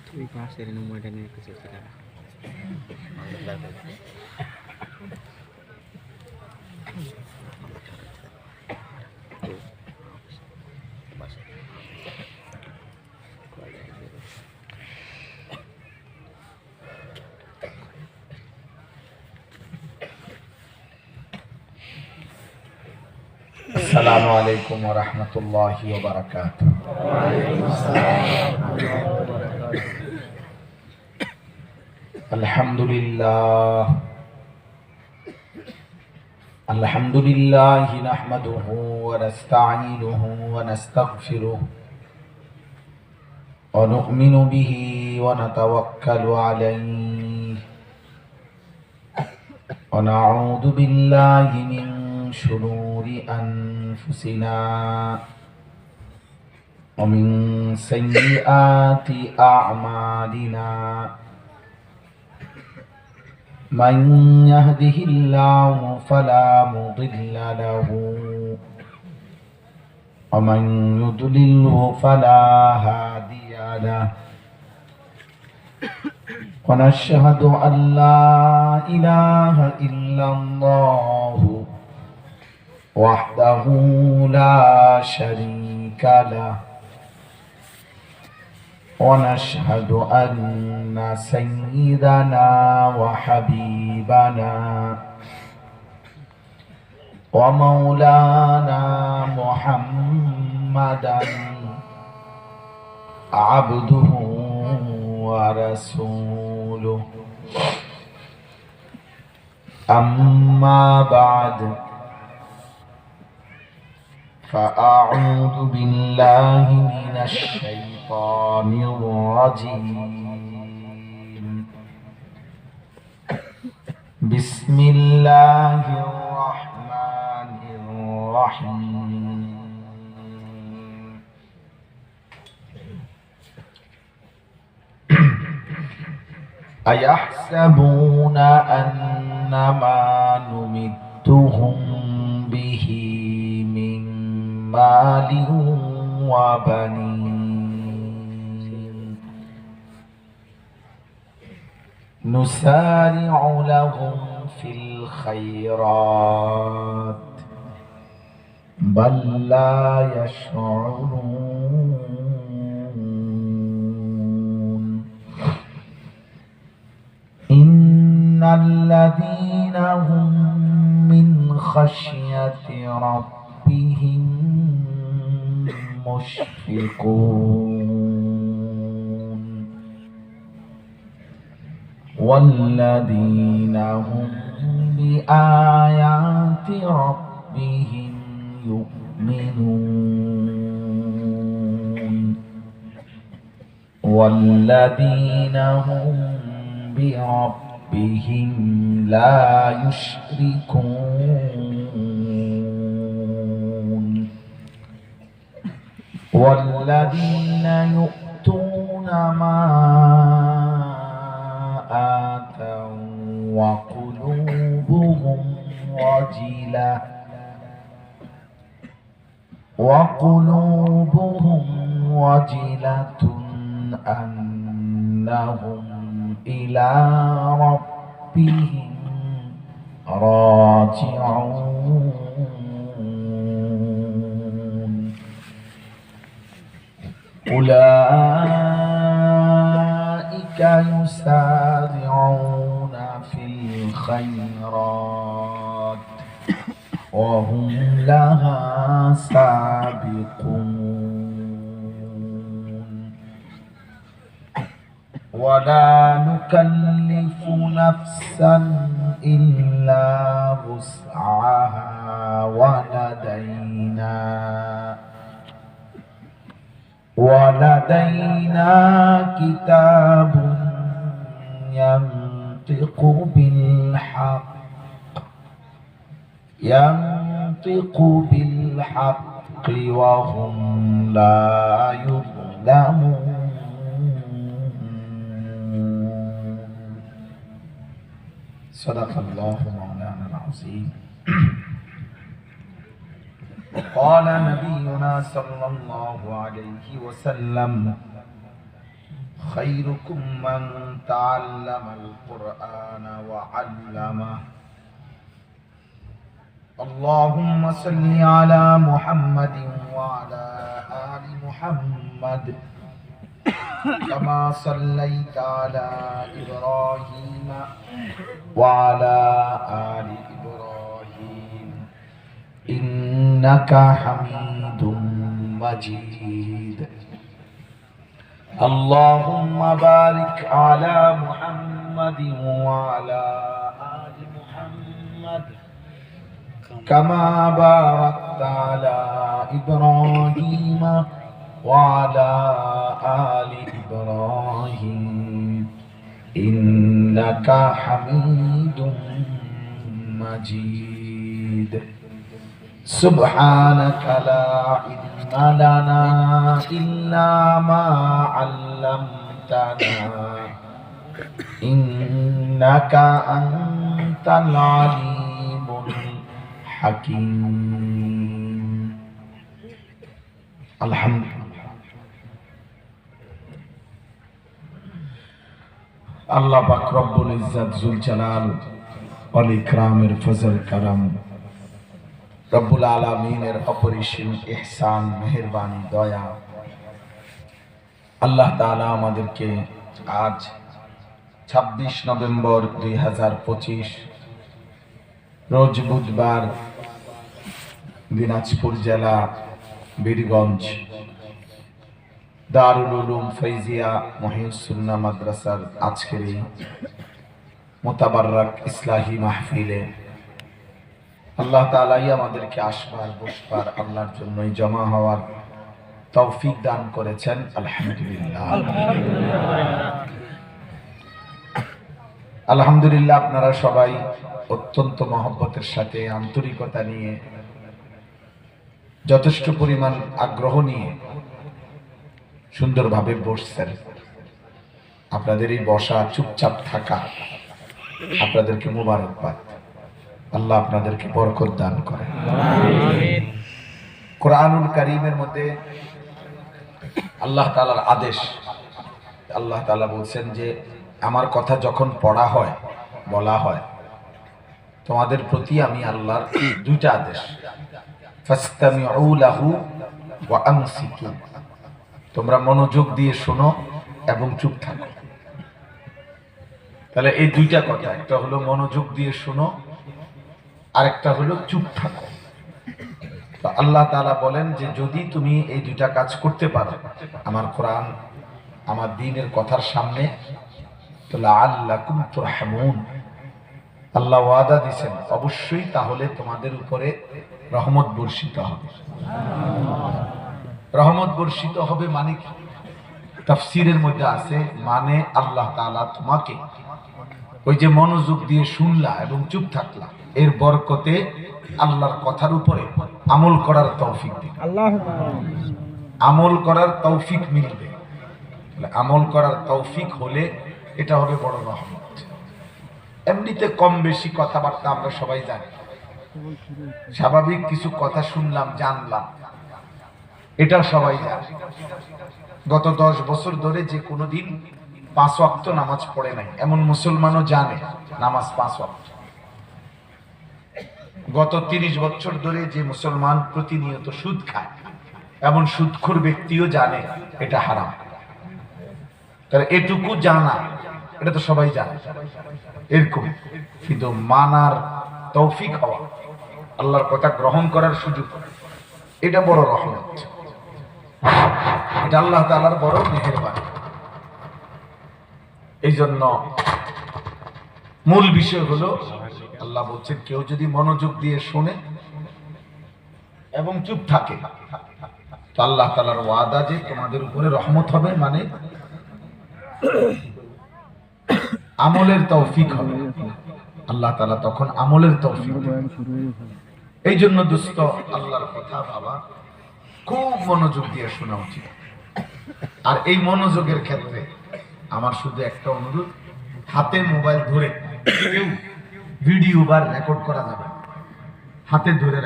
Tuwi pasir nang modern ko sa sila. Assalamualaikum warahmatullahi wabarakatuh. Alhamdulillah. Alhamdulillah nahmaduhu wa nasta'inuhu wa nastaghfiruh wa nu'minu bihi wa natawakkalu alayhi wa na'udzu billahi min شرور أنفسنا ومن سيئات أعمالنا من يهده الله فلا مضل له ومن يضلله فلا هادي له ونشهد أن لا إله إلا الله وحده لا شريك له ونشهد أن سيدنا وحبيبنا ومولانا محمدا عبده ورسوله أما بعد فأعوذ بالله من الشيطان الرجيم بسم الله الرحمن الرحيم أيحسبون أنما نمدهم به مال وبنين نسارع لهم في الخيرات بل لا يشعرون إن الذين هم من خشية ربهم مشفقون والذين هم بآيات ربهم يؤمنون والذين هم بربهم لا يشركون والذين يؤتون ما آتوا وقلوبهم وجلة أنهم إلى ربهم راجعون أولئك يسارعون في الخيرات وهم لها سابقون ولا نكلف نفسا إلا وسعها ولدينا كتاب ينطق بالحق وهم لا يظلمون صدق الله مولانا العظيم قال نبينا صلى الله عليه وسلم خيركم من تعلم القرآن وعلمه اللهم صل على محمد وعلى آل محمد كما صليت على إبراهيم وعلى آل إبراهيم إنك حميد مجيد اللهم بارك على محمد وعلى آل محمد كما باركت على إبراهيم وعلى آل إبراهيم إنك حميد مجيد سبحانك لا علم لنا إلا ما علمتنا إنك أنت العليم الحكيم الحمد আল্লাহ পাক রব্বুল ইজ্জত joule Jalal ওয়াল ইকরামের ফজল করম রব্বুল আলামিনের অপরিসীম ইহসান মেহেরবানি দয়া আল্লাহ তাআলা আমাদেরকে আজ 26 নভেম্বর 2025 রোজ বুধবার দিনাজপুর জেলা বীরগঞ্জ দারুল উলুম ফৈজিয়া মহিউস সুন্নাহ মাদ্রাসার আজকের এই মুতাবাররাক ইসলাহি মাহফিলে আল্লাহ তাআলাই আমাদেরকে আসবার বসবার আল্লাহর জন্যই জমা হওয়ার তৌফিক দান করেছেন আলহামদুলিল্লাহ আলহামদুলিল্লাহ। আপনারা সবাই অত্যন্ত মহব্বতের সাথে আন্তরিকতা নিয়ে যথেষ্ট পরিমাণ আগ্রহ নিয়ে সুন্দরভাবে বসছেন। আপনাদের এই বসা চুপচাপ থাকা আপনাদেরকে মোবারকবাদ। আল্লাহ আপনাদেরকে বরকত দান করেন। কোরআনুল কারীমের মধ্যে আল্লাহ তাআলার আদেশ, আল্লাহ তাআলা বলছেন যে আমার কথা যখন পড়া হয় বলা হয় তোমাদের প্রতি আমি আল্লাহর দুইটা আদেশ, ফাসতামিউ লাহু ওয়া আনসিতু, তোমরা মনোযোগ দিয়ে শোনো এবং চুপ থাকো। তাহলে এই দুইটা কথা, একটা হলো মনোযোগ দিয়ে শোনো, আরেকটা হলো চুপ থাকো। তো আল্লাহ তাআলা বলেন যে যদি তুমি এই দুইটা কাজ করতে পারো আমার কোরআন আমার দ্বীনের কথার সামনে, তো লাআল্লাকুম তুরহামুন, আল্লাহ ওয়াদা দিয়েছেন অবশ্যই তাহলে তোমাদের উপরে রহমত বর্ষিত হবে। রহমত বর্ষিত হবে মানে কি? তাফসীরের মধ্যে আছে মানে আল্লাহ তাআলা তোমাকে ওই যে মনোযোগ দিয়ে শুনলা এবং চুপ থাকলা এর বরকতে আল্লাহর কথার উপরে আমল করার তৌফিক দিবে। আমল করার তৌফিক মিলবে। আমল করার তৌফিক হলে এটা হবে বড় রহমত। এমনিতে কম বেশি কথাবার্তা আমরা সবাই জানি, স্বাভাবিক কিছু কথা শুনলাম জানলাম, এটা সবাই জানে। গত 10 বছর ধরে যে কোনোদিন 5 ওয়াক্ত নামাজ পড়ে নাই এমন মুসলমানও জানে নামাজ 5 ওয়াক্ত। গত 30 বছর ধরে যে মুসলমান প্রতিনিয়ত সুদ খায় এমন সুদখোর ব্যক্তিও জানে এটা হারাম। তাহলে এটুকু জানা এটা তো সবাই জানে এরকম, কিন্তু মানার তৌফিক হওয়া, আল্লাহর কথা গ্রহণ করার সুযোগ, এটা বড় রহমত, এটা আল্লাহ তাআলার বড় মেহেরবানি। এই জন্য মূল বিষয় হলো আল্লাহ বলছেন কেউ যদি মনোযোগ দিয়ে শোনে এবং চুপ থাকে তো আল্লাহ তাআলার ওয়াদা যে তোমাদের উপরে রহমত হবে, মানে আমলের তৌফিক হবে। আল্লাহ তাআলা তখন আমলের তৌফিক দেবেন। এই জন্য দোস্ত আল্লাহর কথা বাবা খুব মনোযোগ দিয়ে শোনা উচিত। আর এই মনোযোগের ক্ষেত্রে আমার শুধু একটা অনুরোধ, হাতে মোবাইল ধরে কেউ ভিডিও বা রেকর্ড করা যাবে, হাতে ধরে